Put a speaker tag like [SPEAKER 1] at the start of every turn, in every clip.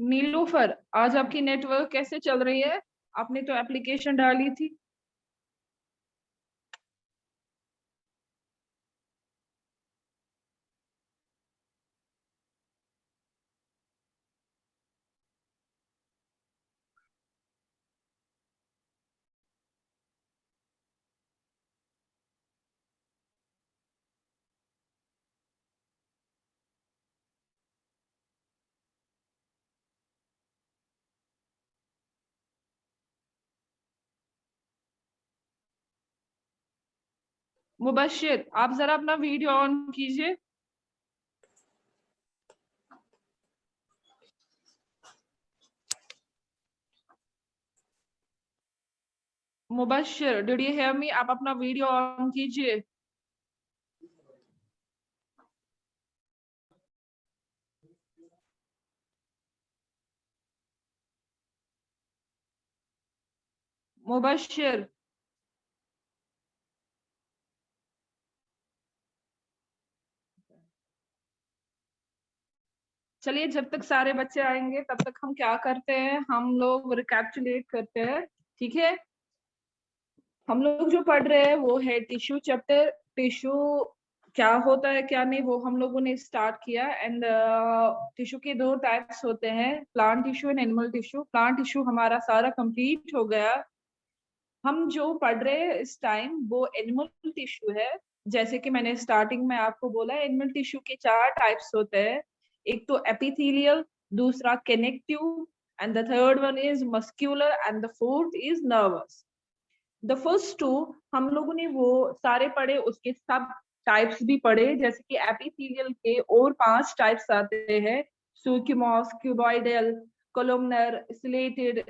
[SPEAKER 1] नीलूफर, आज आपकी नेटवर्क कैसे चल रही है? आपने तो एप्लीकेशन डाली थी। मुबश्शिर, आप जरा अपना वीडियो ऑन कीजिए। मुबश्शिर, डिड यू हियर मी? आप अपना वीडियो ऑन कीजिए। मुबश्शिर, चलिए, जब तक सारे बच्चे आएंगे तब तक हम क्या करते हैं, हम लोग रिकैप्चुलेट करते हैं। ठीक है, हम लोग जो पढ़ रहे हैं वो है टिश्यू चैप्टर। टिश्यू क्या होता है क्या नहीं वो हम लोगों ने स्टार्ट किया। एंड टिश्यू के दो टाइप्स होते हैं, plant tissue and animal tissue. Plant tissue हमारा सारा कंप्लीट हो गया। हम जो पढ़ रहे हैं इस टाइम वो एनिमल टिश्यू है। जैसे कि मैंने स्टार्टिंग में आपको बोला, एनिमल टिश्यू के चार टाइप्स होते हैं। एक तो एपिथेलियल, दूसरा connective, and the third one is muscular, and the fourth is nervous. The first two हम लोगों ने वो सारे पढ़े, उसके सब टाइप्स भी पढ़े। जैसे कि एपिथेलियल के और 5 टाइप्स आते हैं, सुक्यूमोस, क्यूबॉइडल, कोलुमनर, सिलेटेड,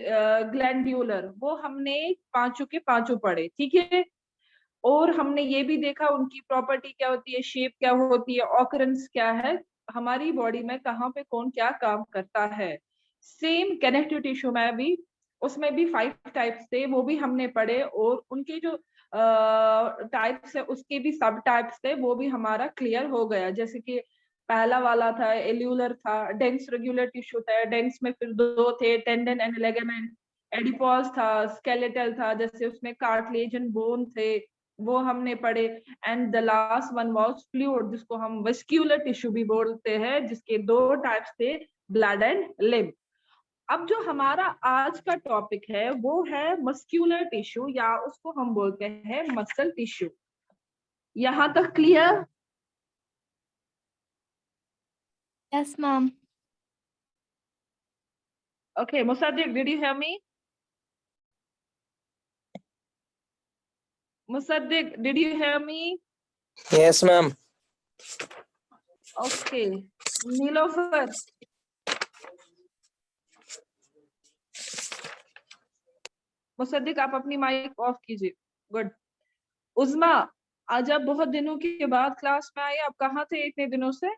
[SPEAKER 1] ग्लैंड्यूलर। वो हमने पांचों के पांचों पढ़े। ठीक है, और हमने ये भी देखा उनकी प्रॉपर्टी क्या होती है, शेप क्या होती है, ऑकरेंस क्या है, हमारी बॉडी में कहाँ पे कौन क्या काम करता है। सेम कनेक्टिव टिश्यू में भी, उसमें भी 5 टाइप्स थे, वो भी हमने पढ़े। और उनके जो टाइप्स है उसके भी सब टाइप्स थे, वो भी हमारा क्लियर हो गया। जैसे कि पहला वाला था एल्यूलर था, डेंस रेगुलर टिश्यू था, डेंस में फिर दो थे, टेंडन एंड लिगामेंट। एडिपोज था, स्केलेटल था, जैसे उसमें कार्टिलेज एंड बोन थे, वो हमने पढ़े। And the last one was fluid, जिसको हम वेस्क्यूलर टिश्यू भी बोलते हैं, जिसके दो टाइप्स थे, ब्लड एंड लिम्फ। अब जो हमारा आज का टॉपिक है वो है मस्क्यूलर टिश्यू, या उसको हम बोलते हैं मसल टिश्यू। यहां तक clear?
[SPEAKER 2] Yes, ma'am.
[SPEAKER 1] Okay, Musaddiq, did you hear me? Musaddiq, did you hear me?
[SPEAKER 3] Yes, ma'am.
[SPEAKER 1] Okay. Nilofer. Mossadegh, आप अपनी माइक ऑफ कीजिए। गुड। उज़मा, आज आप बहुत दिनों के बाद क्लास में आई, आप कहाँ थे इतने दिनों से?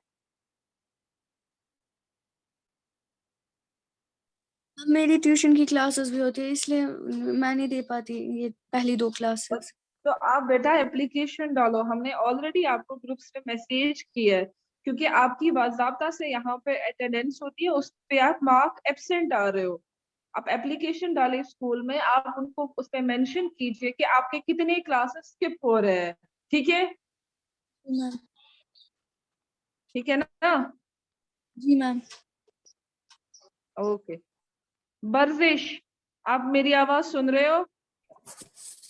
[SPEAKER 2] मेरी ट्यूशन की क्लासेस भी होती है, इसलिए मैं नहीं दे पाती ये पहली 2 क्लासेस।
[SPEAKER 1] तो आप बेटा एप्लीकेशन डालो, हमने ऑलरेडी आपको ग्रुप्स पे मैसेज किया है, क्योंकि आपकी बाज़ाब्ता से यहाँ पे अटेंडेंस होती है, उस पे आप मार्क एब्सेंट आ रहे हो। आप एप्लीकेशन डाले स्कूल में, आप उनको उस पे मेंशन कीजिए कि आपके कितने क्लासेस स्किप हो रहे हैं। ठीक है?
[SPEAKER 2] मैम।
[SPEAKER 1] ठीक है ना?
[SPEAKER 2] जी मैम।
[SPEAKER 1] ओके। बर्जिश, आप मेरी आवाज सुन रहे हो?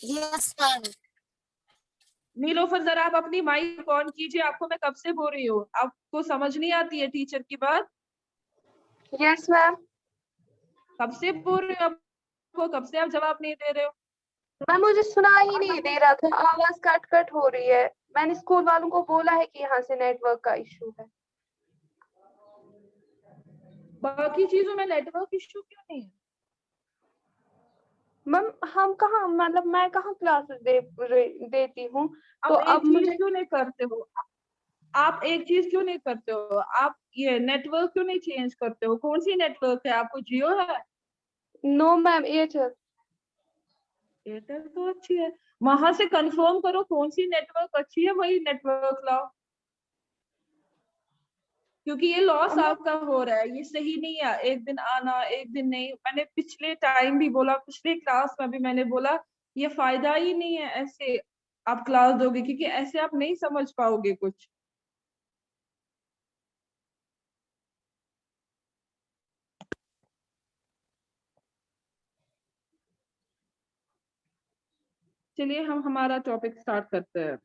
[SPEAKER 3] Yes, ma'am.
[SPEAKER 1] नीलोफर, जरा आप अपनी माइक ऑन कीजिए, आपको मैं कब से बोल रही हूँ, आपको समझ नहीं आती है टीचर की बात?
[SPEAKER 4] Yes ma'am.
[SPEAKER 1] कब से बोल रही हूँ आपको, कब से आप जवाब नहीं दे रहे हो?
[SPEAKER 4] मैम मुझे सुना ही नहीं दे रहा था, आवाज कट कट हो रही है। मैंने स्कूल वालों को बोला है कि यहाँ से नेटवर्क का इशू है।
[SPEAKER 1] बाकी चीजों में नेटवर्क इश्यू क्यों नहीं है?
[SPEAKER 4] मैम हम कहाँ, मतलब मैं कहाँ क्लासेस देती हूँ, तो
[SPEAKER 1] आप एक
[SPEAKER 4] अब
[SPEAKER 1] चीज
[SPEAKER 4] मुझे
[SPEAKER 1] क्यों नहीं करते हो? आप एक चीज क्यों नहीं करते हो? आप ये नेटवर्क क्यों नहीं चेंज करते हो? कौन सी नेटवर्क है आपको, जियो है?
[SPEAKER 4] No ma'am, Airtel.
[SPEAKER 1] एयरटेल तो अच्छी है, वहां से कंफर्म करो कौन सी नेटवर्क अच्छी है, वही नेटवर्क लाओ। क्योंकि ये लॉस आपका हो रहा है, ये सही नहीं है। एक दिन आना एक दिन नहीं, मैंने पिछले टाइम भी बोला, पिछले क्लास में भी मैंने बोला, ये फायदा ही नहीं है ऐसे आप क्लास दोगे, क्योंकि ऐसे आप नहीं समझ पाओगे कुछ। चलिए हम हमारा टॉपिक स्टार्ट करते हैं।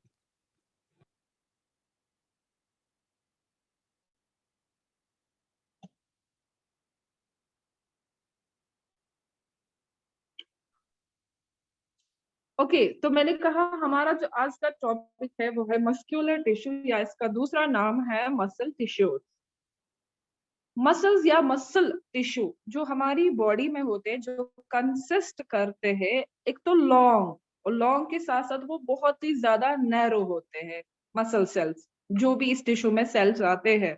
[SPEAKER 1] ओके तो मैंने कहा हमारा जो आज का टॉपिक है वो है मस्कुलर टिश्यू, या इसका दूसरा नाम है मसल टिश्यू। मसल्स या मसल टिश्यू जो हमारी बॉडी में होते हैं, जो कंसिस्ट करते हैं, एक तो लॉन्ग, और लॉन्ग के साथ साथ वो बहुत ही ज्यादा नैरो होते हैं मसल सेल्स, जो भी इस टिश्यू में सेल्स आते हैं।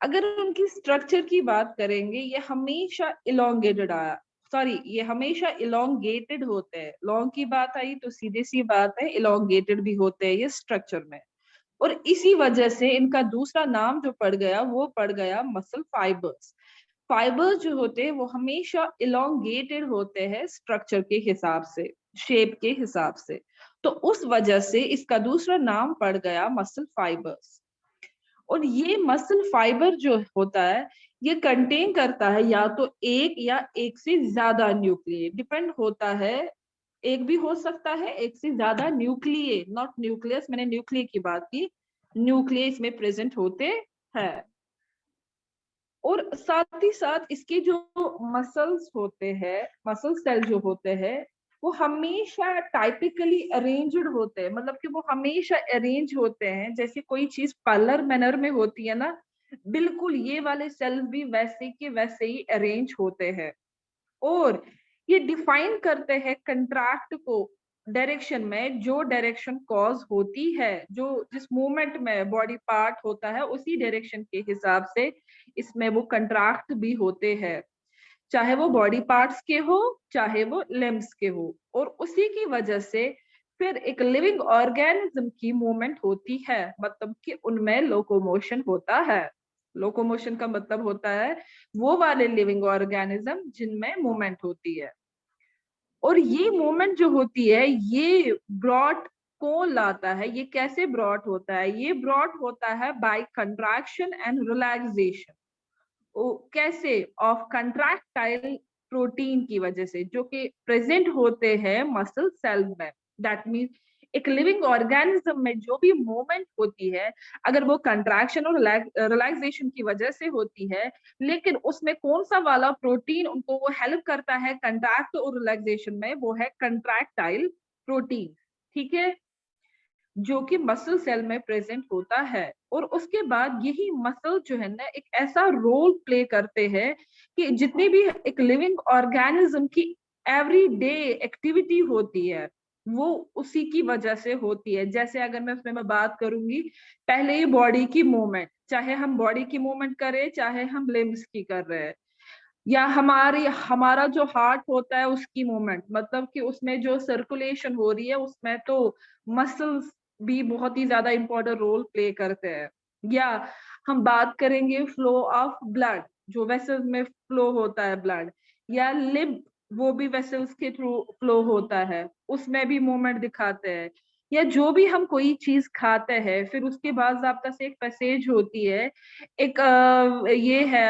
[SPEAKER 1] अगर उनकी स्ट्रक्चर की बात करेंगे, ये हमेशा इलोंगेटेड ये हमेशा इलोंगेटेड होते हैं। लॉन्ग की बात आई तो सीधे सी बात है, इलोंगेटेड भी होते हैं ये स्ट्रक्चर में, और इसी वजह से इनका दूसरा नाम जो पड़ गया वो पड़ गया मसल फाइबर्स। फाइबर्स जो होते हैं वो हमेशा इलोंगेटेड होते हैं स्ट्रक्चर के हिसाब से, शेप के हिसाब से, तो उस वजह से इसका दूसरा नाम पड़ गया मसल फाइबर्स। और ये मसल फाइबर जो होता है ये कंटेन करता है या तो एक या एक से ज्यादा न्यूक्लिय, डिपेंड होता है, एक भी हो सकता है, एक से ज्यादा न्यूक्लिय, नॉट न्यूक्लियस, मैंने न्यूक्लिय की बात की, न्यूक्लिय इसमें प्रेजेंट होते हैं। और साथ ही साथ इसके जो मसल्स होते हैं, मसल सेल जो होते हैं, वो हमेशा टाइपिकली अरेंज्ड होते हैं, मतलब कि वो हमेशा अरेंज होते हैं जैसे कोई चीज पार्लर मैनर में होती है ना, बिल्कुल ये वाले सेल्स भी वैसे के वैसे ही अरेंज होते हैं। और ये डिफाइन करते हैं कंट्रैक्ट को डायरेक्शन में, जो डायरेक्शन कॉज होती है, जो जिस मूवमेंट में बॉडी पार्ट होता है उसी डायरेक्शन के हिसाब से इसमें वो कंट्रैक्ट भी होते हैं, चाहे वो बॉडी पार्ट्स के हो चाहे वो लिम्स के हो। और उसी की वजह से फिर एक लिविंग ऑर्गेनिज्म की मूवमेंट होती है, मतलब कि उनमें लोकोमोशन होता है। लोकोमोशन का मतलब होता है वो वाले लिविंग ऑर्गेनिज्म जिनमें मूवमेंट होती है। और ये मूवमेंट जो होती है ये ब्रॉड कौन लाता है, ये कैसे ब्रॉड होता है, ये ब्रॉड होता है बाय कंट्रैक्शन एंड रिलैक्सेशन। कैसे? ऑफ कंट्रैक्टाइल प्रोटीन की वजह से, जो कि प्रेजेंट होते हैं मसल सेल में। दैट मीन्स एक लिविंग ऑर्गेनिज्म में जो भी मूवमेंट होती है, अगर वो कंट्रैक्शन और रिलैक्सेशन की वजह से होती है, लेकिन उसमें कौन सा वाला प्रोटीन उनको वो हेल्प करता है कंट्रैक्ट और रिलैक्सेशन में, वो है कंट्रैक्टाइल प्रोटीन। ठीक है, जो कि मसल सेल में प्रेजेंट होता है। और उसके बाद यही मसल जो है ना एक ऐसा रोल प्ले करते हैं कि जितनी भी एक लिविंग ऑर्गेनिज्म की एवरी डे एक्टिविटी होती है वो उसी की वजह से होती है। जैसे अगर मैं उसमें मैं बात करूंगी, पहले ही बॉडी की मूवमेंट, चाहे हम बॉडी की मूवमेंट करें चाहे हम लिम्स की कर रहे हैं, या हमारा जो हार्ट होता है उसकी मूवमेंट, मतलब कि उसमें जो सर्कुलेशन हो रही है उसमें तो मसल्स भी बहुत ही ज्यादा इंपॉर्टेंट रोल प्ले करते हैं। या हम बात करेंगे फ्लो ऑफ ब्लड, जो वेसल्स में फ्लो होता है ब्लड, या लिम्फ, वो भी वेसल्स के थ्रू फ्लो होता है, उसमें भी मूवमेंट दिखाते हैं। या जो भी हम कोई चीज खाते हैं फिर उसके बाद आपका से एक पैसेज होती है, एक ये है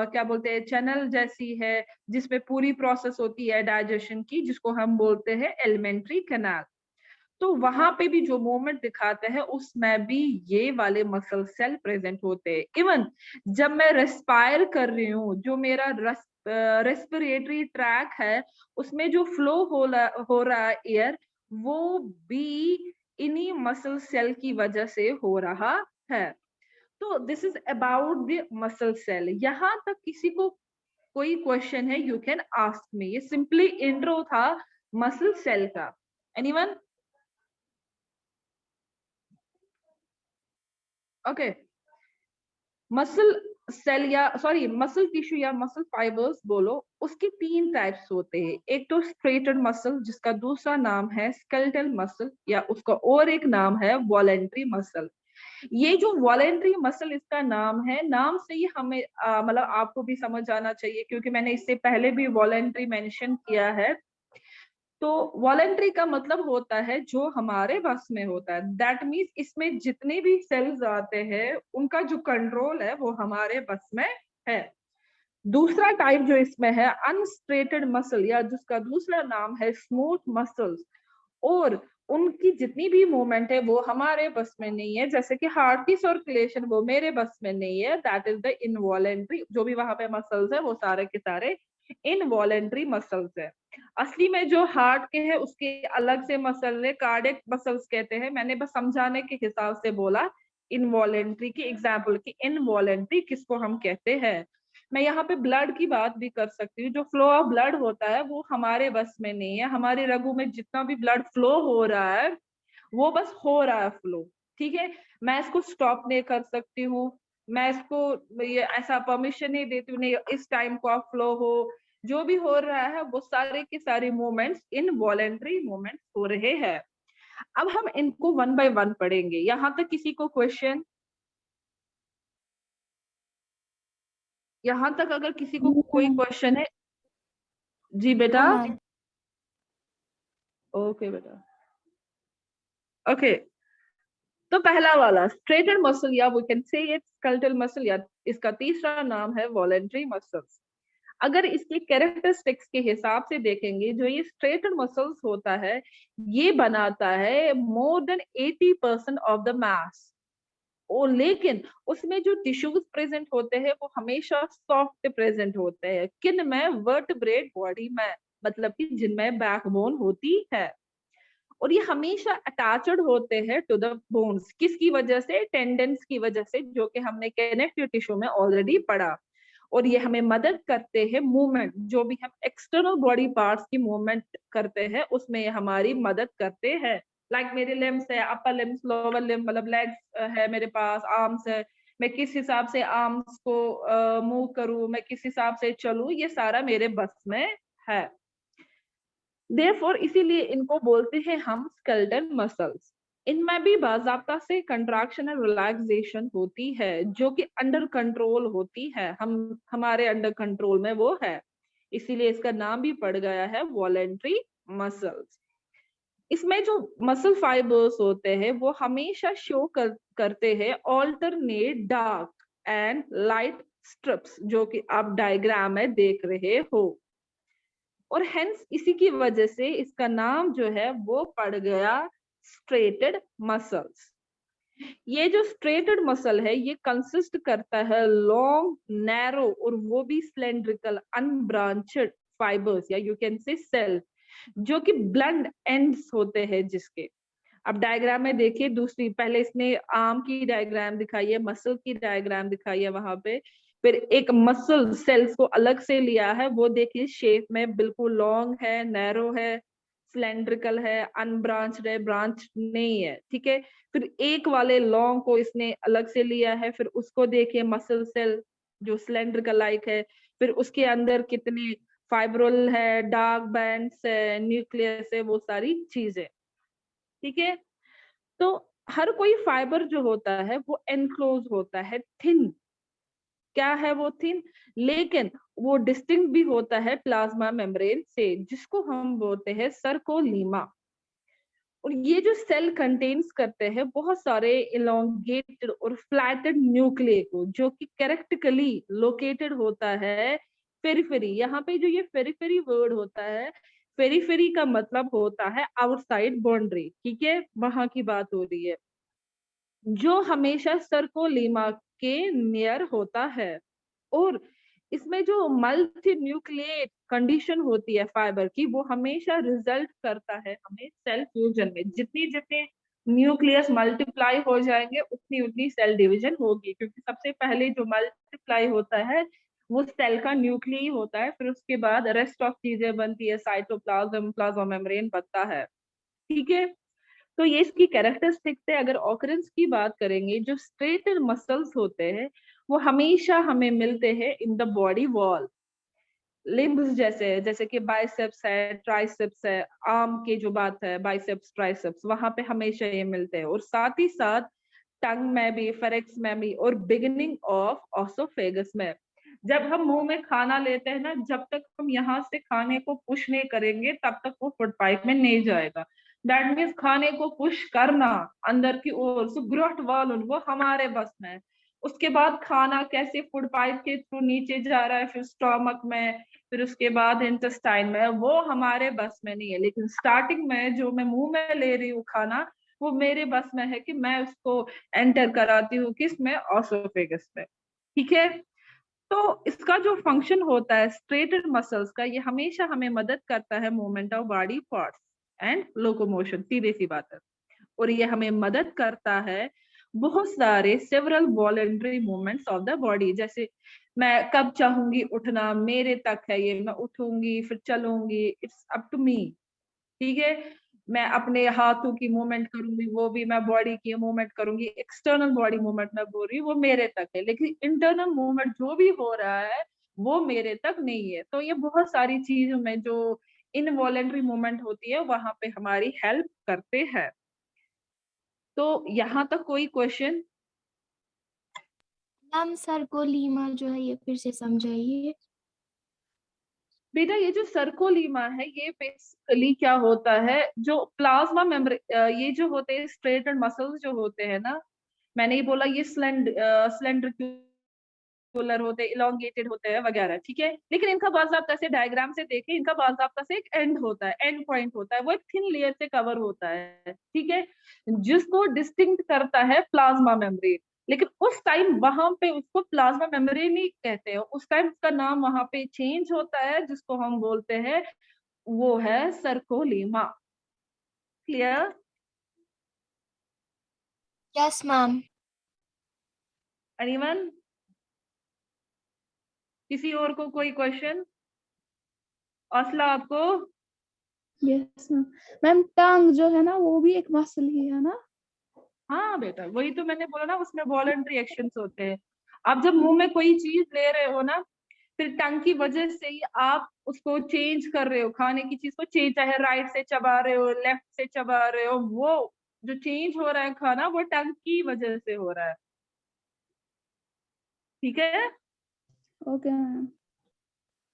[SPEAKER 1] क्या बोलते हैं, चैनल जैसी है, जिसमें पूरी प्रोसेस होती है डाइजेशन की, जिसको हम बोलते हैं एलिमेंट्री कैनाल। तो वहां पे भी जो मूवमेंट दिखाते हैं उसमें भी ये वाले मसल सेल प्रेजेंट होते हैं। इवन जब मैं रेस्पायर कर रही हूँ, जो मेरा रेस्पिरेटरी ट्रैक है उसमें जो फ्लो हो रहा है एयर, वो भी इन्हीं मसल सेल की वजह से हो रहा है। तो this is about the muscle cell. यहाँ तक किसी को कोई क्वेश्चन है, यू कैन आस्क मी। ये सिंपली इंट्रो था मसल सेल का। एनीवन? ओके, मसल सेल या सॉरी मसल टिश्यू या मसल फाइबर्स बोलो, उसके तीन टाइप्स होते हैं। एक तो स्ट्रेटेड मसल, जिसका दूसरा नाम है स्केलेटल मसल, या उसका और एक नाम है वॉलेंट्री मसल। ये जो वॉलेंट्री मसल इसका नाम है, नाम से ही हमें मतलब आपको भी समझ आना चाहिए, क्योंकि मैंने इससे पहले भी वॉलेंट्री मेंशन किया है। तो वॉलेंट्री का मतलब होता है जो हमारे बस में होता है। दैट मीन्स इसमें जितने भी सेल्स आते हैं उनका जो कंट्रोल है वो हमारे बस में है। दूसरा टाइप जो इसमें है अनस्ट्रेटेड मसल, या जिसका दूसरा नाम है स्मूथ मसल्स, और उनकी जितनी भी मूवमेंट है वो हमारे बस में नहीं है। जैसे कि हार्ट की सर्कुलेशन वो मेरे बस में नहीं है, दैट इज द इनवॉलेंट्री। जो भी वहां पे मसल्स है वो सारे के सारे इनवॉलेंट्री मसल्स है। असली में जो हार्ट के है उसके अलग से मसल है, कार्डियक मसल्स कहते हैं। मैंने बस समझाने के हिसाब से बोला इनवॉलेंट्री की एग्जाम्पल की इनवॉलेंट्री किसको हम कहते हैं। मैं यहाँ पे ब्लड की बात भी कर सकती हूँ। जो फ्लो ऑफ ब्लड होता है वो हमारे बस में नहीं है। हमारे रगों में जितना भी ब्लड फ्लो हो रहा है वो बस हो रहा है फ्लो, ठीक है। मैं इसको स्टॉप नहीं कर सकती हूँ, मैं इसको ये ऐसा परमिशन नहीं देती हूँ नहीं इस टाइम को आप फ्लो हो। जो भी हो रहा है वो सारे के सारे मूवमेंट्स इनवॉलेंट्री मूवमेंट्स हो रहे हैं। अब हम इनको वन बाय वन पढ़ेंगे। यहाँ तक किसी को क्वेश्चन? यहाँ तक अगर किसी को कोई क्वेश्चन है? जी बेटा।
[SPEAKER 2] हाँ मैम।
[SPEAKER 1] ओके बेटा, ओके। तो पहला वाला स्ट्रेटेड मसल, या we can say it skeletal muscle, या इसका तीसरा नाम है वॉलेंट्री मसल्स। अगर इसके कैरेक्टरिस्टिक्स के हिसाब से देखेंगे, जो ये स्ट्रेटेड मसल्स होता है ये बनाता है more than 80% of the mass, और लेकिन उसमें जो टिश्यूज प्रेजेंट होते हैं वो हमेशा सॉफ्ट प्रेजेंट होते हैं। किन में? वर्टिब्रेट बॉडी में, मतलब कि जिनमें बैकबोन होती है, और ये हमेशा अटैच्ड होते हैं टू द बोन्स। किसकी वजह से? टेंडेंस की वजह से, जो कि हमने कनेक्टिव टिश्यू में ऑलरेडी पढ़ा। और ये हमें मदद करते हैं मूवमेंट, जो भी हम एक्सटर्नल बॉडी पार्ट्स की मूवमेंट करते हैं उसमें ये हमारी मदद करते हैं। लाइक मेरे लिम्स है, अपर लिम्स, लोअर लिम्स, मतलब लेग्स है मेरे पास, आर्म्स है, मैं किस हिसाब से आर्म्स को मूव करूं, मैं किस हिसाब से चलूं, ये सारा मेरे बस में है। देयरफॉर इसीलिए इनको बोलते हैं हम स्केलेटल मसल्स। इनमें भी बाजाब्ता से कंट्रैक्शन और रिलैक्सेशन होती है, जो कि अंडर कंट्रोल होती है। हमारे अंडर कंट्रोल में वो है, इसीलिए इसका नाम भी पड़ गया है वॉलेंट्री मसल्स। इसमें जो मसल फाइबर्स होते हैं वो हमेशा शो करते हैं alternate dark and light strips, जो कि आप डायग्राम में देख रहे हो। और हेंस इसी की वजह से इसका नाम जो है वो पड़ गया स्ट्रेटेड मसल्स। ये जो स्ट्रेटेड मसल है ये कंसिस्ट करता है लॉन्ग, नैरो और वो भी सिलेंड्रिकल अनब्रांचेड फाइबर्स, या यू कैन से सेल, जो कि ब्लंट एंड्स होते हैं जिसके। अब डायग्राम में देखिए, दूसरी पहले इसने आर्म की डायग्राम दिखाई है, मसल की डायग्राम दिखाई है वहां पे, फिर एक मसल सेल्स को अलग से लिया है, वो देखिए शेप में बिल्कुल लॉन्ग है, नैरो है, सिलेंड्रिकल है, अनब्रांच्ड है, ब्रांच नहीं है, ठीक है। फिर एक वाले लॉन्ग को इसने अलग से लिया है, फिर उसको देखिए मसल सेल जो सिलेंड्रिकल लाइक है, फिर उसके अंदर कितने फाइब्रोल है, डार्क बैंड्स है, न्यूक्लियस है, वो सारी चीजें, ठीक है। तो हर कोई फाइबर जो होता है वो एनक्लोज होता है, थिन, क्या है वो? थिन, लेकिन वो डिस्टिंक्ट भी होता है प्लाज्मा मेम्ब्रेन से, जिसको हम बोलते हैं सर्कोलीमा। और ये जो सेल कंटेन्स करते हैं बहुत सारे इलोंगेटेड और फ्लैटेड न्यूक्लिय को, जो कि कैरेक्टरिकली लोकेटेड होता है पेरिफेरी। यहाँ पे जो ये पेरिफेरी वर्ड होता है, पेरिफेरी का मतलब होता है आउटसाइड बाउंड्री, ठीक है, वहां की बात हो रही है, जो हमेशा सर्कोलीमा के नियर होता है। और इसमें जो मल्टी न्यूक्लिएट कंडीशन होती है फाइबर की, वो हमेशा रिजल्ट करता है हमें सेल फ्यूजन में। जितनी जितने न्यूक्लियस मल्टीप्लाई हो जाएंगे उतनी उतनी सेल डिवीजन होगी, क्योंकि सबसे पहले जो मल्टीप्लाई होता है वो सेल का न्यूक्लियस होता है, फिर उसके बाद रेस्ट ऑफ चीजें बनती है, साइटोप्लाज्म, प्लाज्मा मेम्ब्रेन बनता है, ठीक है। तो ये इसकी कैरेक्टरिस्टिक्स है। अगर ऑकरेंस की बात करेंगे, जो स्ट्रेटेड मसल्स होते हैं वो हमेशा हमें मिलते हैं in the body wall, limbs जैसे कि बाइसेप्स है, ट्राइसेप्स है, आर्म की जो बात है बाइसेप्स ट्राइसेप्स, वहां पे हमेशा ये मिलते हैं। और साथ ही साथ टंग में भी, फेरेक्स में भी, और बिगिनिंग ऑफ ऑसोफेगस में। जब हम मुंह में खाना लेते हैं ना, जब तक हम यहाँ से खाने को पुश नहीं करेंगे तब तक वो फूड पाइप में नहीं जाएगा। दैट मीन्स खाने को पुश करना अंदर की ओर, सुग्रट वालुन, वो हमारे बस में है। उसके बाद खाना कैसे फूड पाइप के थ्रू नीचे जा रहा है, फिर स्टोमक में, फिर उसके बाद इंटेस्टाइन में, वो हमारे बस में नहीं है। लेकिन स्टार्टिंग में जो मैं मुंह में ले रही हूँ खाना, वो मेरे बस में है कि मैं उसको एंटर कराती हूँ किसमें, ऑसोफेगस में। ठीक है, तो इसका जो फंक्शन होता है स्ट्रेटेड मसल्स का, ये हमेशा हमें मदद करता है movement of body parts and locomotion, सीधी सी बात है। और ये हमें मदद करता है बहुत सारे several voluntary movements of the body. जैसे मैं कब चाहूंगी उठना, मेरे तक है ये, मैं उठूंगी फिर चलूंगी, इट्स अप टू मी। ठीक है, मैं अपने हाथों की मूवमेंट करूंगी, वो भी मैं बॉडी की मूवमेंट करूंगी। एक्सटर्नल बॉडी मूवमेंट मैं बोल रही हूँ, वो मेरे तक है, लेकिन इंटरनल मूवमेंट जो भी हो रहा है वो मेरे तक नहीं है। तो ये बहुत सारी चीजों में जो इनवॉलेंट्री मूवमेंट होती है वहां पे हमारी हेल्प करते हैं। तो यहाँ तक कोई क्वेश्चन?
[SPEAKER 5] मैम सर्कोलीमा जो है ये फिर से समझाइए।
[SPEAKER 1] बेटा ये जो सर्कोलीमा है, ये बेसिकली क्या होता है, जो प्लाज्मा मेम्ब्रेन, ये जो होते हैं स्ट्रेटेड मसल्स जो होते हैं ना, मैंने ये बोला ये सिलेंड्रिकुलर होते हैं, इलोंगेटेड होते हैं वगैरह। ठीक है, लेकिन इनका बाज़ाब्ता से डायग्राम से देखें, इनका बाज़ाब्ता से एक एंड होता है, एंड पॉइंट होता है, वो एक थिन लेयर से कवर होता है। ठीक है, जिसको डिस्टिंक्ट करता है प्लाज्मा मेम्ब्रेन। लेकिन उस टाइम वहां पे उसको प्लाज्मा मेम्ब्रेन ही कहते हैं, उस टाइम उसका नाम वहां पे चेंज होता है, जिसको हम बोलते हैं वो है सर्कोलीमा। क्लियर?
[SPEAKER 5] Yes ma'am.
[SPEAKER 1] एनीवन? किसी और को कोई क्वेश्चन? असला आपको?
[SPEAKER 6] Yes ma'am. मैम टंग जो है ना वो भी एक मसल ही है ना?
[SPEAKER 1] हाँ बेटा, वही तो मैंने बोला ना, उसमें वॉलंटरी एक्शंस होते हैं। आप जब मुंह में कोई चीज ले रहे हो ना, फिर टंग की वजह से ही आप उसको चेंज कर रहे हो, खाने की चीज को चेंज, चाहे राइट से चबा रहे हो, लेफ्ट से चबा रहे हो, वो जो चेंज हो रहा है खाना, वो टंग की वजह से हो रहा है। ठीक है?
[SPEAKER 6] Okay ma'am.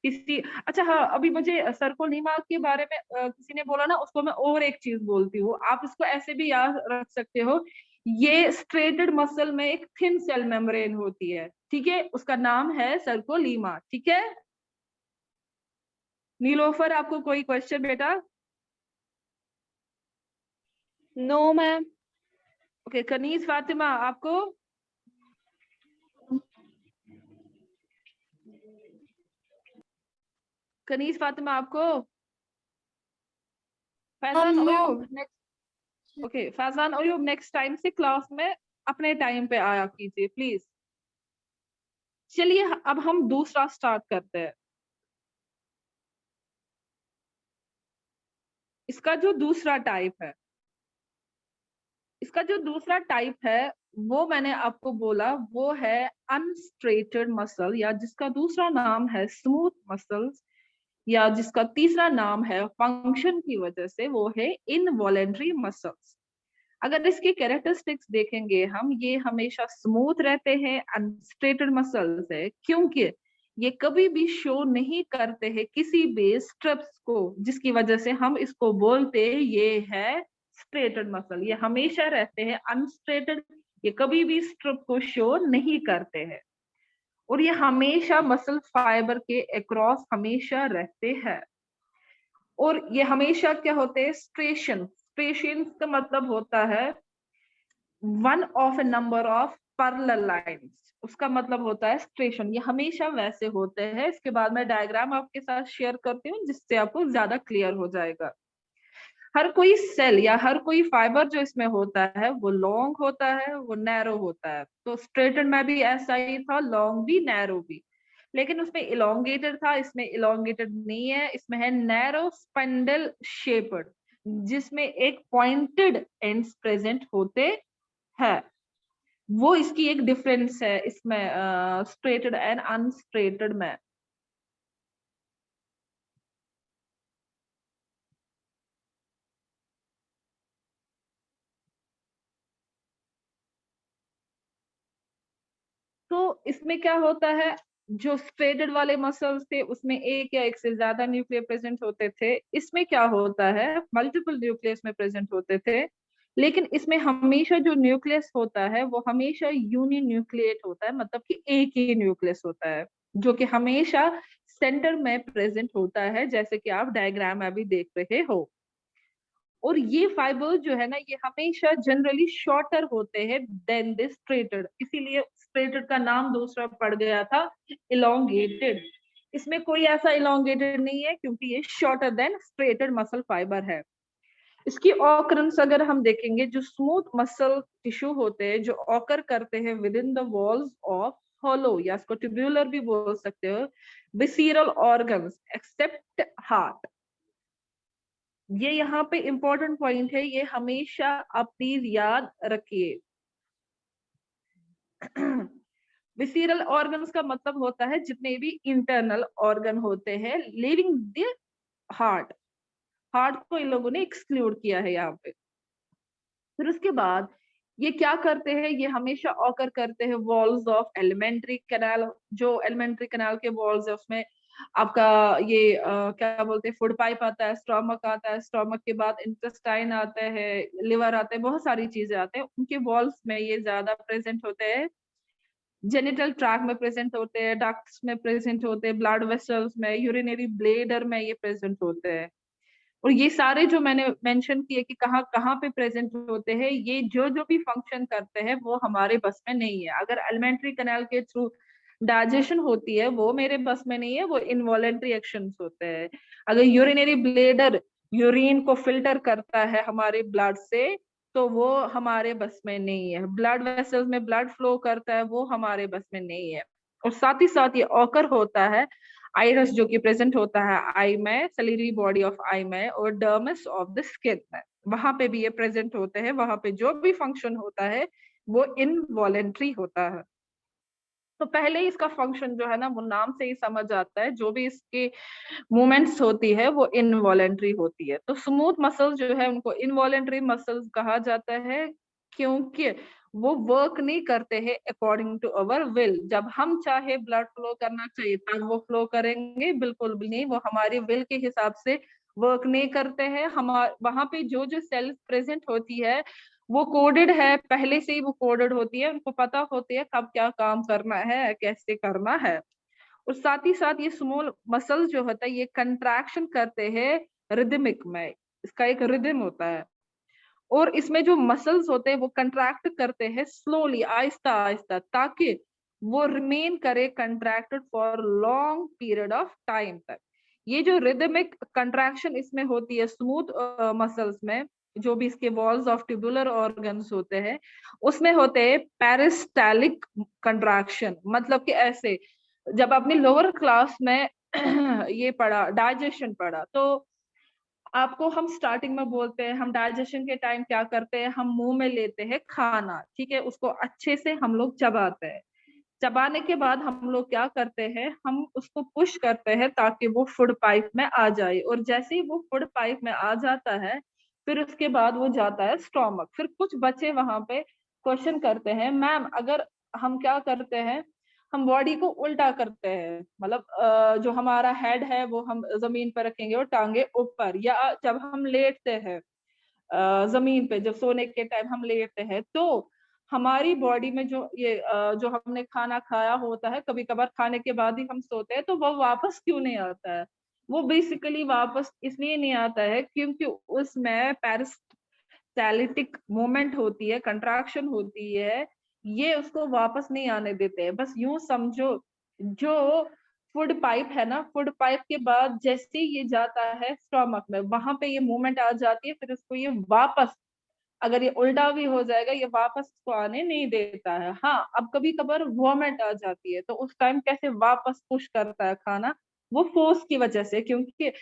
[SPEAKER 1] किसी, अच्छा हाँ, अभी मुझे सर्कोलीमा के बारे में किसी ने बोला ना, उसको मैं और एक चीज बोलती हूँ, आप इसको ऐसे भी याद रख सकते हो। ये स्ट्रेटेड मसल में एक थिन सेल मेम्ब्रेन होती है, ठीक है, उसका नाम है सर्कोलीमा। ठीक है नीलोफर, आपको कोई क्वेश्चन बेटा?
[SPEAKER 4] No ma'am.
[SPEAKER 1] Okay, Kaneez Fatima आपको? कनीज फातिमा आपको? Faizan Ayub next. Okay Faizan Ayub, next time से क्लास में अपने टाइम पे आया कीजिए प्लीज। चलिए अब हम दूसरा स्टार्ट करते हैं। इसका जो दूसरा टाइप है, इसका जो दूसरा टाइप है वो मैंने आपको बोला, वो है अनस्ट्रेटेड मसल, या जिसका दूसरा नाम है स्मूथ मसल्स, या जिसका तीसरा नाम है फंक्शन की वजह से वो है इनवॉलेंट्री मसल्स। अगर इसकी कैरेक्टरिस्टिक्स देखेंगे हम, ये हमेशा स्मूथ रहते हैं, अनस्ट्रेटेड मसल्स है, क्योंकि ये कभी भी शो नहीं करते हैं किसी भी स्ट्रेप्स को, जिसकी वजह से हम इसको बोलते हैं ये है स्ट्रेटेड मसल। ये हमेशा रहते हैं अनस्ट्रेटेड, ये कभी भी स्ट्रिप को शो नहीं करते हैं, और ये हमेशा मसल फाइबर के अक्रॉस हमेशा रहते हैं। और ये हमेशा क्या होते हैं, स्ट्रेशन। स्ट्रेशन का मतलब होता है one of A number of parallel lines, उसका मतलब होता है स्ट्रेशन। ये हमेशा वैसे होते हैं। इसके बाद मैं डायग्राम आपके साथ शेयर करती हूँ, जिससे आपको ज्यादा क्लियर हो जाएगा। हर कोई सेल या हर कोई फाइबर जो इसमें होता है वो लॉन्ग होता है, वो नैरो होता है। तो स्ट्रेटेड में भी ऐसा ही था, लॉन्ग भी नैरो भी। लेकिन उसमें इलोंगेटेड था, इसमें इलोंगेटेड नहीं है, इसमें है नैरो स्पाइंडल शेपर्ड, जिसमें एक पॉइंटेड एंड्स प्रेजेंट होते हैं। वो इसकी एक डिफरेंस है इसमें स्ट्रेटेड एंड अनस्ट्रेटेड में। तो इसमें क्या होता है, जो स्ट्रेटेड वाले मसल्स थे उसमें एक या एक से ज्यादा न्यूक्लियर प्रेजेंट होते थे, इसमें क्या होता है मल्टीपल न्यूक्लियस में प्रेजेंट होते थे, लेकिन इसमें हमेशा जो न्यूक्लियस होता है वो हमेशा यूनि न्यूक्लिएट होता है, मतलब कि एक ही न्यूक्लियस होता है जो कि हमेशा सेंटर में प्रेजेंट होता है, जैसे कि आप डायग्राम में अभी देख रहे हो। और ये फाइबर जो है ना ये हमेशा जनरली शॉर्टर होते हैं देन दिस स्ट्रेटेड, इसीलिए स्ट्रेटेड का नाम दूसरा पड़ गया था इलोंगेटेड। इसमें कोई ऐसा इलोंगेटेड नहीं है क्योंकि ये shorter than striated muscle fibre है। इसकी ऑकरेंस अगर हम देखेंगे, जो स्मूथ मसल टिश्यू होते हैं जो ऑकर करते हैं with in the walls of hollow, या इसको ट्यूबुलर भी बोल सकते हो, विसीरल ऑर्गन्स एक्सेप्ट हार्ट। ये यहाँ पे इंपॉर्टेंट पॉइंट है, ये हमेशा आप प्लीज याद रखिए। विसीरल ऑर्गन्स का मतलब होता है जितने भी इंटरनल ऑर्गन होते हैं लिविंग द हार्ट। हार्ट को इन लोगों ने एक्सक्लूड किया है यहाँ पे। फिर उसके बाद ये क्या करते हैं, ये हमेशा ऑकर करते हैं वॉल्स ऑफ एलिमेंट्री कैनाल। जो एलिमेंट्री कैनाल के वॉल्स है उसमें आपका ये क्या बोलते हैं फूड पाइप आता है, स्टोमक आता है, स्टोमक के बाद इंटेस्टाइन आता है, लिवर आता है, बहुत सारी चीजें आते हैं, उनके वॉल्स में ये ज्यादा प्रेजेंट होते हैं। जेनिटल ट्रैक में प्रेजेंट होते हैं, डक्ट्स में प्रेजेंट होते हैं, ब्लड वेसल्स में, यूरिनरी ब्लेडर में ये प्रेजेंट होते हैं। और ये सारे जो मैंने मेंशन किए कि कहाँ कहाँ पे प्रेजेंट होते हैं, ये जो जो भी फंक्शन करते हैं वो हमारे बस में नहीं है। अगर एलिमेंट्री कैनाल के थ्रू डाइजेशन होती है वो मेरे बस में नहीं है, वो इनवॉलेंट्री एक्शंस होते हैं। अगर यूरिनरी ब्लेडर यूरिन को फिल्टर करता है हमारे ब्लड से तो वो हमारे बस में नहीं है। ब्लड वेसल्स में ब्लड फ्लो करता है वो हमारे बस में नहीं है। और साथ ही साथ ये ऑकर होता है आइरस जो कि प्रेजेंट होता है आई में, सैलिरी बॉडी ऑफ आई में, और डर्मिस ऑफ द स्किन में, वहां पे भी ये प्रेजेंट होते हैं। वहां पे जो भी फंक्शन होता है वो इनवॉलेंट्री होता है। तो पहले ही इसका फंक्शन जो है ना वो नाम से ही समझ आता है, जो भी इसकी मूवमेंट्स होती है वो इनवॉलेंट्री होती है। तो स्मूथ मसल्स जो है उनको इनवॉलेंट्री मसल्स कहा जाता है क्योंकि वो वर्क नहीं करते हैं अकॉर्डिंग टू अवर विल। जब हम चाहे ब्लड फ्लो करना चाहिए तब वो फ्लो करेंगे, बिल्कुल भी नहीं, वो हमारे विल के हिसाब से वर्क नहीं करते हैं। हम वहां पे जो जो सेल्स प्रेजेंट होती है वो कोडेड है, पहले से ही वो कोडेड होती है, उनको पता होती है कब क्या काम करना है, कैसे करना है। और साथ ही साथ ये स्मॉल मसल्स जो होता है ये कंट्रैक्शन करते हैं रिदमिक में, इसका एक रिदम होता है। और इसमें जो मसल्स होते हैं वो कंट्रैक्ट करते हैं स्लोली, आहिस्ता आहिस्ता, ताकि वो रिमेन करे contracted for long period of time तक। ये जो रिदमिक कंट्रैक्शन इसमें होती है स्मूथ मसल्स में, जो भी इसके वॉल्स ऑफ ट्यूबुलर ऑर्गन्स होते हैं उसमें होते हैं पेरिस्टालिक कंट्रैक्शन। मतलब कि ऐसे जब आपने लोअर क्लास में ये पढ़ा डाइजेशन पढ़ा तो आपको हम स्टार्टिंग में बोलते हैं हम डाइजेशन के टाइम क्या करते हैं, हम मुंह में लेते हैं खाना, ठीक है, उसको अच्छे से हम लोग चबाते हैं। चबाने के बाद हम लोग क्या करते हैं, हम उसको पुश करते हैं ताकि वो फूड पाइप में आ जाए। और जैसे ही वो फूड पाइप में आ जाता है फिर उसके बाद वो जाता है स्टोमक। फिर कुछ बच्चे वहां पे क्वेश्चन करते हैं मैम अगर हम क्या करते हैं, हम बॉडी को उल्टा करते हैं, मतलब जो हमारा हेड है वो हम जमीन पर रखेंगे और टांगे ऊपर, या जब हम लेटते हैं जमीन पे, जब सोने के टाइम हम लेटते हैं तो हमारी बॉडी में जो ये जो हमने खाना खाया होता है, कभी कभार खाने के बाद ही हम सोते हैं, तो वो वापस क्यों नहीं आता है? वो बेसिकली वापस इसलिए नहीं आता है क्योंकि उसमें पेरिस्टालिटिक मूवमेंट होती है, कंट्रैक्शन होती है, ये उसको वापस नहीं आने देते हैं। बस यूं समझो जो फूड पाइप है ना, फूड पाइप के बाद जैसे ये जाता है स्टोमक में वहां पे ये मूवमेंट आ जाती है, फिर उसको ये वापस, अगर ये उल्टा भी हो जाएगा ये वापस उसको आने नहीं देता है। हाँ, अब कभी कभार वॉमिट आ जाती है तो उस टाइम कैसे वापस पुश करता है खाना, वो फोर्स की वजह से, क्योंकि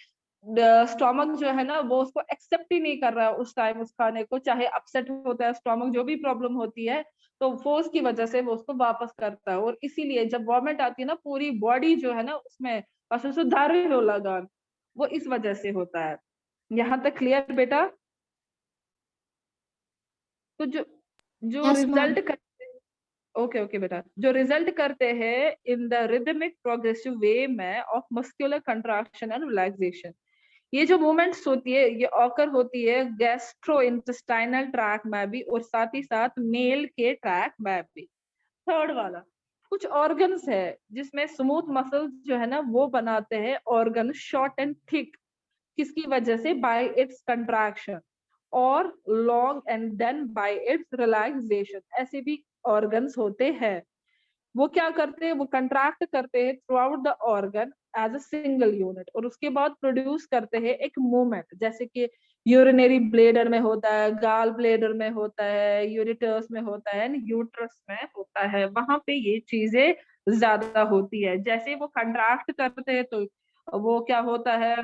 [SPEAKER 1] स्टोमक जो है ना वो उसको एक्सेप्ट ही नहीं कर रहा है उस टाइम उस खाने को, चाहे अपसेट होता है स्टोमक, जो भी प्रॉब्लम होती है तो फोर्स की वजह से वो उसको वापस करता है। और इसीलिए जब वॉमिट आती है ना पूरी बॉडी जो है ना उसमें बस सुधारे हो लगा, वो इस वजह से होता है। यहाँ तक क्लियर बेटा? तो जो जो
[SPEAKER 5] Yes,
[SPEAKER 1] रिजल्ट
[SPEAKER 5] ma'am.
[SPEAKER 1] करते हैं, ओके ओके बेटा, जो रिजल्ट करते हैं इन द रिदमिक प्रोग्रेसिव वे में of muscular contraction and relaxation. ये जो मूवमेंट्स होती है ये ऑकर होती है गैस्ट्रो इंटेस्टाइनल ट्रैक में भी और साथ ही साथ मेल के ट्रैक में भी। थर्ड वाला, कुछ ऑर्गन्स है जिसमें स्मूथ मसल्स जो है ना वो बनाते हैं ऑर्गन शॉर्ट एंड थिक, किसकी वजह से? बाय इट्स कंट्रैक्शन, और long and then by its relaxation. ऐसे भी ऑर्गन्स होते हैं, वो क्या करते हैं? वो कंट्रैक्ट करते हैं throughout the organ as a single unit, और उसके बाद प्रोड्यूस करते हैं एक मूवमेंट, जैसे कि यूरिनरी ब्लेडर में होता है, गाल ब्लेडर में होता है, यूरिटर्स में होता है, यूट्रस में होता है, वहां पे ये चीजें ज्यादा होती है। जैसे वो कंट्रैक्ट करते हैं तो वो क्या होता है?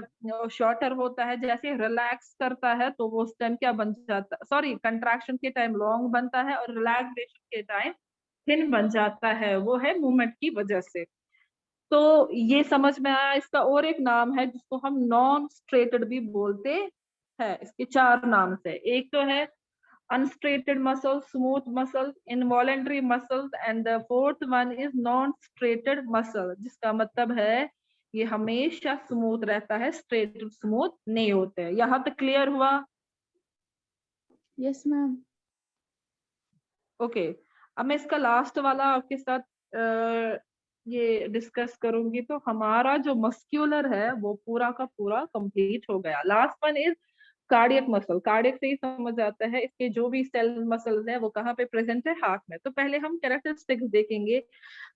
[SPEAKER 1] शॉर्टर होता है। जैसे रिलैक्स करता है तो वो उस टाइम क्या बन जाता है? सॉरी, कंट्रैक्शन के टाइम लॉन्ग बनता है और रिलैक्सेशन के टाइम थिन बन जाता है, वो है मूवमेंट की वजह से। तो ये समझ में आया। इसका और एक नाम है जिसको हम नॉन स्ट्रेटेड भी बोलते हैं। इसके 4 नाम से, एक तो है unstriated muscles, smooth muscles, involuntary muscles, and the fourth one is non striated muscle, जिसका मतलब है ये हमेशा स्मूथ रहता है, स्ट्रेटेड स्मूथ नहीं होते। यहाँ तक क्लियर हुआ?
[SPEAKER 6] Yes ma'am.
[SPEAKER 1] ओके, अब मैं इसका लास्ट वाला आपके साथ ये डिस्कस करूंगी। तो हमारा जो मस्क्यूलर है वो पूरा का पूरा कंप्लीट हो गया। Last one is cardiac muscle. Cardiac से ही समझ आता है इसके जो भी सेल मसल्स हैं वो कहाँ पे प्रेजेंट है? हार्ट में। तो पहले हम कैरेक्टरिस्टिक्स देखेंगे।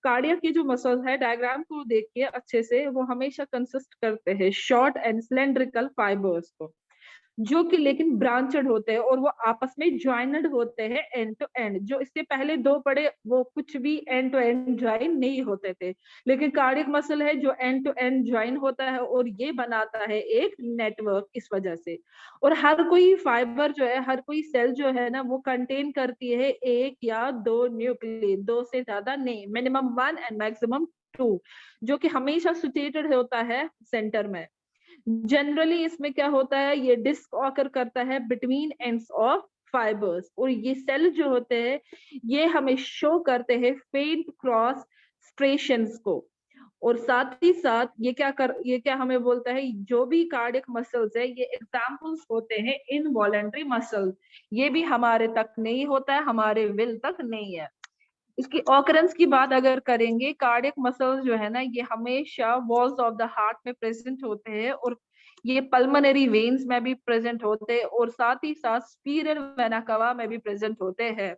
[SPEAKER 1] कार्डियक की जो मसल्स है, डायग्राम को देखिए अच्छे से, वो हमेशा कंसिस्ट करते हैं शॉर्ट एंड सिलेंड्रिकल फाइबर्स को, जो कि लेकिन ब्रांचेड होते हैं और वो आपस में ज्वाइंटेड होते हैं एंड टू एंड। जो इसके पहले 2 पड़े वो कुछ भी एंड टू एंड ज्वाइन नहीं होते थे, लेकिन कार्डियक मसल है जो एंड टू एंड ज्वाइन होता है और ये बनाता है एक नेटवर्क इस वजह से। और हर कोई फाइबर जो है, हर कोई सेल जो है ना, वो कंटेन करती है 1 या 2 न्यूक्लियस, 2 से ज्यादा नहीं, मिनिमम 1 एंड मैक्सिमम 2, जो कि हमेशा सिचुएटेड होता है सेंटर में। जनरली इसमें क्या होता है? ये डिस्क ऑकर करता है बिटवीन एंड्स ऑफ फाइबर्स, और ये सेल जो होते हैं ये हमें शो करते हैं फेंट क्रॉस स्ट्रेशंस को। और साथ ही साथ ये क्या हमें बोलता है? जो भी कार्डियक मसल्स है ये एग्जांपल्स होते हैं इनवॉलेंटरी मसल्स। ये भी हमारे तक नहीं होता है, हमारे विल तक नहीं है। इसकी ऑकरेंस की बात अगर करेंगे, कार्डियक मसल्स जो है ना ये हमेशा वॉल्स ऑफ द हार्ट में प्रेजेंट होते हैं, और ये पल्मोनरी वेन्स में भी प्रेजेंट होते हैं, और साथ ही साथ स्पीरल वेना कवा में भी प्रेजेंट होते हैं।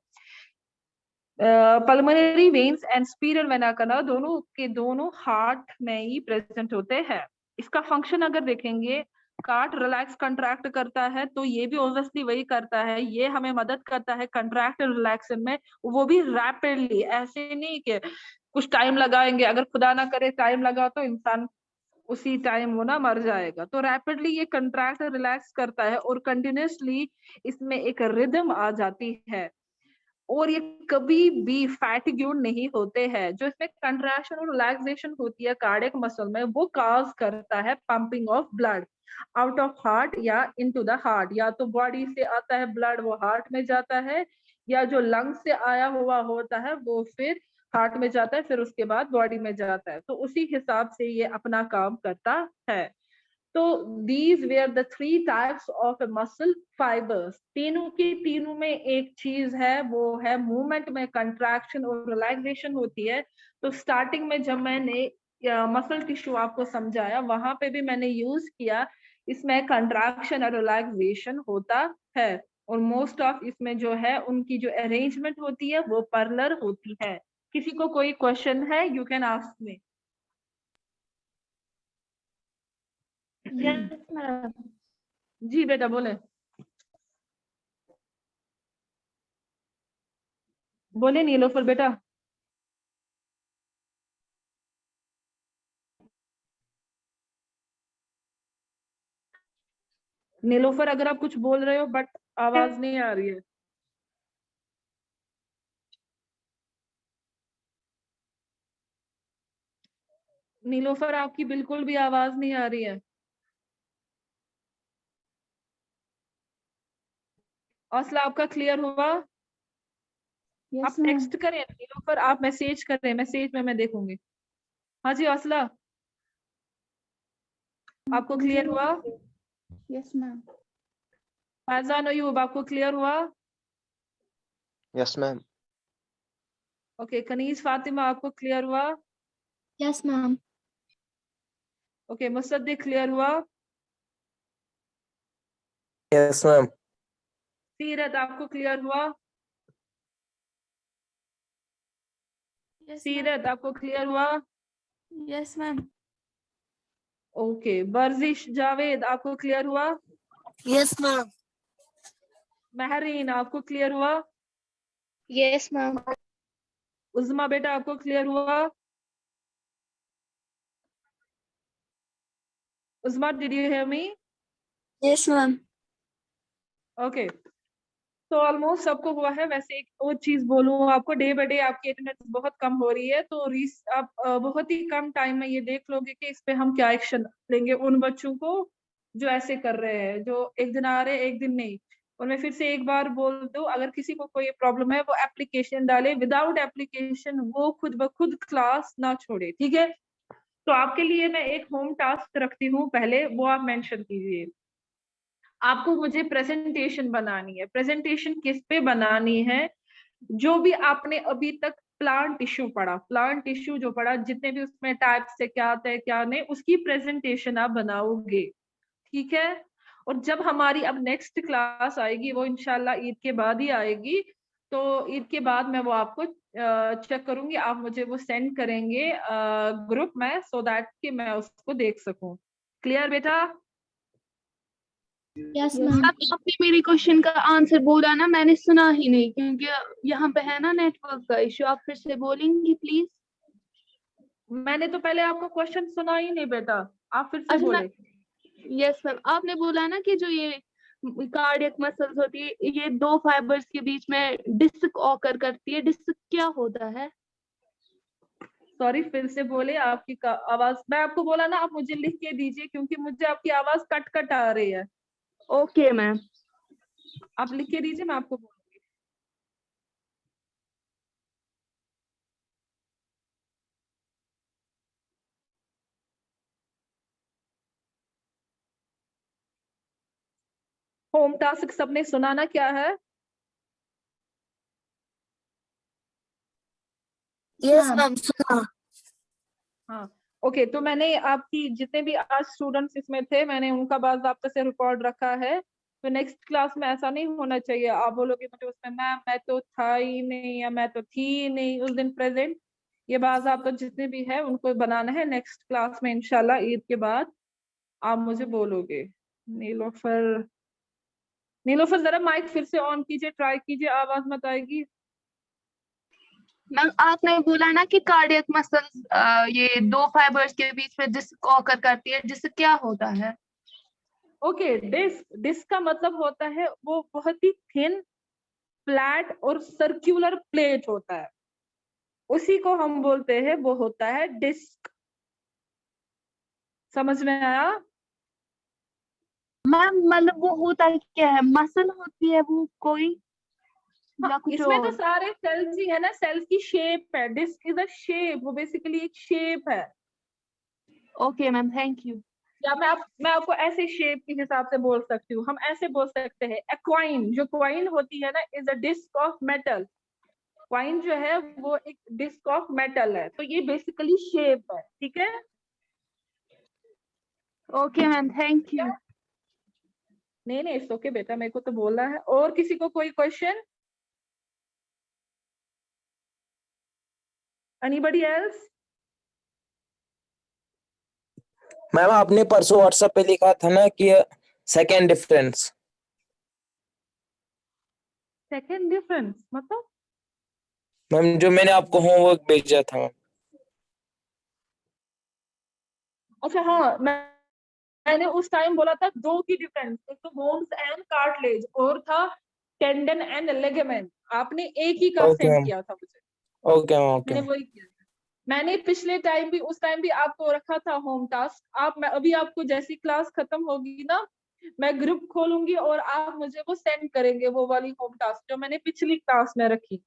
[SPEAKER 1] पल्मोनरी वेन्स एंड स्पीरल वेना कवा दोनों के दोनों हार्ट में ही प्रेजेंट होते हैं। इसका फंक्शन अगर देखेंगे, कार्ट रिलैक्स कंट्रैक्ट करता है तो ये भी ऑब्वियसली वही करता है, ये हमें मदद करता है कंट्रैक्ट रिलैक्शन में, वो भी रैपिडली। ऐसे नहीं कि कुछ टाइम लगाएंगे, अगर खुदा ना करे टाइम लगा तो इंसान उसी टाइम वो ना मर जाएगा। तो रैपिडली ये कंट्रैक्ट रिलैक्स करता है और कंटिन्यूसली इसमें एक रिदम आ जाती है, और ये कभी भी फैटिग्यूड नहीं होते हैं। जो इसमें कंट्रैक्शन और रिलैक्सेशन होती है कार्डियक मसल में, वो काज करता है pumping of blood out of heart या इनटू द हार्ट। या तो बॉडी से आता है ब्लड, वो हार्ट में जाता है, या जो लंग से आया हुआ होता है वो फिर हार्ट में जाता है, फिर उसके बाद बॉडी में जाता है। तो उसी हिसाब से ये अपना काम करता है। तो these were the 3 types of muscle fibers। तीनों की तीनों में एक चीज है, वो है मूवमेंट में कंट्रैक्शन और रिलैक्सेशन होती है। तो स्टार्टिंग में जब मैंने मसल टिश्यू आपको समझाया, वहां पे भी मैंने यूज किया, इसमें कंट्रैक्शन और रिलैक्सेशन होता है, और मोस्ट ऑफ इसमें जो है उनकी जो अरेंजमेंट होती है वो पैरेलल होती है। किसी को कोई क्वेश्चन है? You can ask me.
[SPEAKER 5] Yes ma'am.
[SPEAKER 1] जी बेटा बोले, बोले नीलोफर बेटा। नीलोफर अगर आप कुछ बोल रहे हो बट आवाज नहीं आ रही है। नीलोफर आपकी बिल्कुल भी आवाज नहीं आ रही है। हौसला आपका क्लियर हुआ?
[SPEAKER 6] यस
[SPEAKER 1] आप
[SPEAKER 6] मैम।
[SPEAKER 1] टेक्स्ट करें नीलोफर, आप मैसेज करें, मैसेज में मैं देखूंगी। हाँ जी असला, आपको क्लियर हुआ?
[SPEAKER 6] Yes ma'am.
[SPEAKER 1] फैजान अयूब, आपको क्लियर हुआ?
[SPEAKER 3] Yes, ma'am.
[SPEAKER 1] Okay, Kaneez Fatima, आपको क्लियर हुआ?
[SPEAKER 5] Yes ma'am.
[SPEAKER 1] Okay, Mossadegh clear हुआ?
[SPEAKER 3] Yes, ma'am.
[SPEAKER 1] सीरत, आपको क्लियर हुआ? सीरत, आपको क्लियर हुआ?
[SPEAKER 6] Yes ma'am.
[SPEAKER 1] ओके, बर्जिश जावेद, आपको क्लियर हुआ?
[SPEAKER 3] Yes, ma'am.
[SPEAKER 1] महरीन, आपको क्लियर हुआ?
[SPEAKER 4] Yes ma'am.
[SPEAKER 1] उज़मा बेटा, आपको क्लियर हुआ? Uzma, did you hear me?
[SPEAKER 2] Yes ma'am.
[SPEAKER 1] Okay, तो ऑलमोस्ट सबको हुआ है। वैसे एक और चीज बोलूं आपको, डे बाय डे आपकी अटेंडेंस बहुत कम हो रही है, तो आप बहुत ही कम टाइम में ये देख लोगे कि इस पे हम क्या एक्शन लेंगे उन बच्चों को जो ऐसे कर रहे हैं, जो एक दिन आ रहे हैं एक दिन नहीं। और मैं फिर से एक बार बोल दूं, अगर किसी को कोई प्रॉब्लम है वो एप्लीकेशन डाले, विदाउट एप्लीकेशन वो खुद ब खुद क्लास ना छोड़े, ठीक है? तो आपके लिए मैं एक होम टास्क रखती हूँ, पहले वो आप मेंशन कीजिए। आपको मुझे प्रेजेंटेशन बनानी है। प्रेजेंटेशन किस पे बनानी है? जो भी आपने अभी तक प्लांट टिश्यू पढ़ा, प्लांट टिश्यू जो पढ़ा, जितने भी उसमें टाइप्स से क्या आता है क्या नहीं, उसकी प्रेजेंटेशन आप बनाओगे, ठीक है? और जब हमारी अब नेक्स्ट क्लास आएगी, वो इंशाल्लाह ईद के बाद ही आएगी, तो ईद के बाद मैं वो आपको चेक करूंगी, आप मुझे वो सेंड करेंगे ग्रुप में, सो दैट कि मैं उसको देख सकूं। क्लियर बेटा?
[SPEAKER 5] Yes
[SPEAKER 6] Yes,
[SPEAKER 5] ma'am.
[SPEAKER 4] आपने मेरी क्वेश्चन का आंसर बोला ना, मैंने सुना ही नहीं क्योंकि यहाँ पे है ना नेटवर्क का इशू। आप फिर से बोलेंगी प्लीज?
[SPEAKER 1] मैंने तो पहले आपको क्वेश्चन सुना ही नहीं बेटा, आप फिर से
[SPEAKER 4] अच्छा
[SPEAKER 1] बोले।
[SPEAKER 4] यस मैम, आपने बोला ना कि जो ये कार्डियक मसल्स होती है, ये दो फाइबर्स के बीच में डिस्क ऑकर करती है। डिस्क क्या होता है?
[SPEAKER 1] सॉरी, फिर से बोले, आपकी आवाज, मैं आपको बोला ना आप मुझे लिख के दीजिए, क्योंकि मुझे आपकी आवाज कट कट आ रही है।
[SPEAKER 4] Okay ma'am.
[SPEAKER 1] आप लिख के दीजिए, मैं आपको बोलूंगी। होम टास्क सबने सुना ना क्या है?
[SPEAKER 3] Yes, ma'am. सुना।
[SPEAKER 1] हाँ, ओके, तो मैंने आपकी जितने भी आज स्टूडेंट्स इसमें थे, मैंने उनका बाकायदा से रिकॉर्ड रखा है। तो नेक्स्ट क्लास में ऐसा नहीं होना चाहिए आप बोलोगे मुझे उसमें मैम मैं तो था ही नहीं, या मैं तो थी ही नहीं उस दिन प्रेजेंट। ये बाकायदा जितने भी है उनको बनाना है। नेक्स्ट क्लास में इंशाल्लाह ईद के बाद आप मुझे बोलोगे। नीलोफर, नीलोफर जरा माइक फिर से ऑन कीजिए, ट्राई कीजिए, आवाज मत आएगी।
[SPEAKER 4] मैम आपने बोला ना कि कार्डियक मसल्स ये दो फाइबर्स के बीच में डिस्क ऑकर करती है। डिस्क क्या होता है?
[SPEAKER 1] ओके, डिस्क, डिस्क का मतलब होता है वो बहुत ही थिन, फ्लैट और सर्कुलर प्लेट होता है, उसी को हम बोलते हैं, वो होता है डिस्क। समझ में आया?
[SPEAKER 4] मैम मतलब वो होता है क्या है? मसल होती है वो कोई या
[SPEAKER 1] हाँ,
[SPEAKER 4] कुछ
[SPEAKER 1] इसमें तो
[SPEAKER 4] और?
[SPEAKER 1] सारे सेल्स ही है ना, सेल्स की शेप है, डिस्क इज अ शेप, वो बेसिकली एक शेप है।
[SPEAKER 4] Okay ma'am, thank you.
[SPEAKER 1] या मैं आपको ऐसे शेप के हिसाब से बोल सकती हूँ, हम ऐसे बोल सकते हैं, एक्वाइन, जो क्वाइन होती है ना, is a disc of metal. Coin जो है वो एक डिस्क ऑफ मेटल है, तो ये बेसिकली शेप है, ठीक है?
[SPEAKER 4] Okay ma'am, thank you.
[SPEAKER 1] नहीं नहीं, इट्स ओके बेटा, मेरे को तो बोलना है। और किसी को कोई क्वेश्चन? Anybody else?
[SPEAKER 3] मैम आपने परसों व्हाट्सएप पे लिखा था ना कि सेकेंड डिफरेंस।
[SPEAKER 1] सेकंड डिफरेंस मतलब?
[SPEAKER 3] मैम जो मैंने आपको होमवर्क भेजा था मैम।
[SPEAKER 1] अच्छा हाँ, मैंने उस टाइम बोला था दो की डिफरेंस, एक तो बोन्स एंड कार्टिलेज और था टेंडन एंड लिगामेंट। आपने एक ही का
[SPEAKER 3] ओके
[SPEAKER 1] सेंड
[SPEAKER 3] मैम।
[SPEAKER 1] किया था मुझे,
[SPEAKER 3] ओके मैम। ओके
[SPEAKER 1] मैंने वही किया था। मैंने पिछले टाइम भी, उस टाइम भी आपको रखा था होम टास्क। मैं अभी आपको जैसी क्लास खत्म होगी ना, मैं ग्रुप खोलूंगी और आप मुझे वो सेंड करेंगे, वो वाली होम टास्क जो मैंने पिछली क्लास में रखी।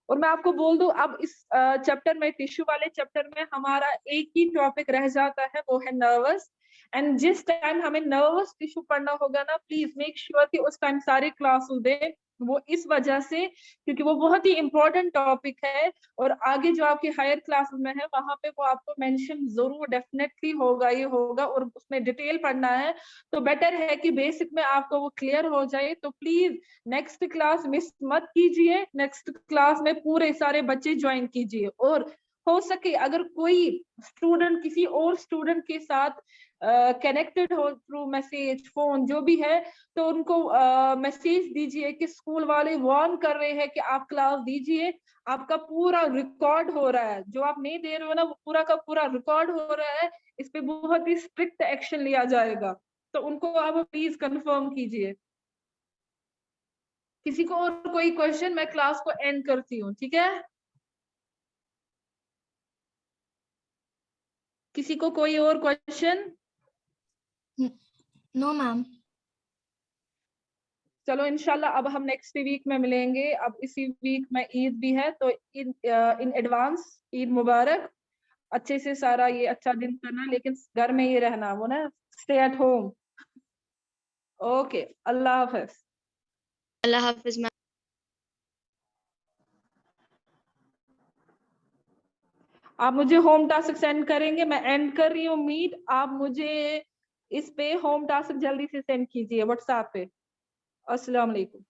[SPEAKER 1] और मैं आपको बोल दूं, अब इस चैप्टर में, टिश्यू वाले चैप्टर में हमारा एक ही टॉपिक रह जाता है, वो है नर्वस। एंड जिस टाइम हमें नर्वस टिश्यू पढ़ना होगा ना, प्लीज मेक श्योर कि उस टाइम सारे क्लासेस दे। वो इस वजह से क्योंकि वो बहुत ही इंपॉर्टेंट टॉपिक है, और आगे जो आपके हायर क्लासेस में है वहां पे वो आपको मेंशन जरूर डेफिनेटली होगा, ये होगा, और उसमें डिटेल पढ़ना है। तो बेटर है कि बेसिक में आपको वो क्लियर हो जाए। तो प्लीज नेक्स्ट क्लास मिस मत कीजिए, नेक्स्ट क्लास में पूरे सारे बच्चे ज्वाइन कीजिए। और हो सके अगर कोई स्टूडेंट किसी और स्टूडेंट के साथ कनेक्टेड हो थ्रू मैसेज, फोन, जो भी है, तो उनको मैसेज दीजिए कि स्कूल वाले वार्न कर रहे हैं कि आप क्लास दीजिए, आपका पूरा रिकॉर्ड हो रहा है, जो आप नहीं दे रहे हो ना वो पूरा का पूरा रिकॉर्ड हो रहा है, इस पे बहुत ही स्ट्रिक्ट एक्शन लिया जाएगा। तो उनको आप प्लीज कंफर्म कीजिए। किसी को और कोई क्वेश्चन? मैं क्लास को एंड करती हूँ, ठीक है? किसी को कोई और क्वेश्चन?
[SPEAKER 5] No ma'am.
[SPEAKER 1] चलो इंशाल्लाह अब हम नेक्स्ट वीक में मिलेंगे। अब इसी वीक में ईद भी है, तो इन एडवांस ईद मुबारक। अच्छे से सारा ये अच्छा दिन करना, लेकिन घर में ही रहना, वो ना, stay at home. Okay, Allah Hafiz.
[SPEAKER 2] Allah Hafiz ma'am.
[SPEAKER 1] आप मुझे होम टास्क सेंड करेंगे, मैं एंड कर रही हूँ मीट। आप मुझे इस पे होम टास्क जल्दी से सेंड कीजिए व्हाट्सएप पे। अस्सलाम वालेकुम।